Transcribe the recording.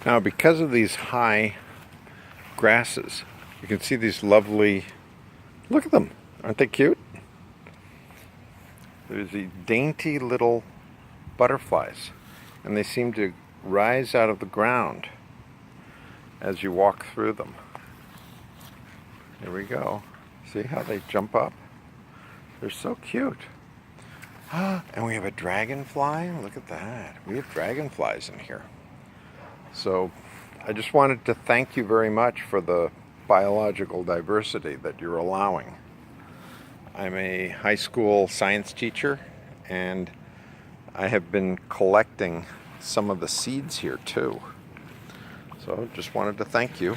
Now, because of these high grasses, you can see these lovely, look at them, aren't they cute? There's these dainty little butterflies, and they seem to rise out of the ground as you walk through them. Here we go. See how they jump up? They're so cute. And we have a dragonfly. Look at that. We have dragonflies in here. So I just wanted to thank you very much for the biological diversity that you're allowing. I'm a high school science teacher, and I have been collecting some of the seeds here too. So just wanted to thank you.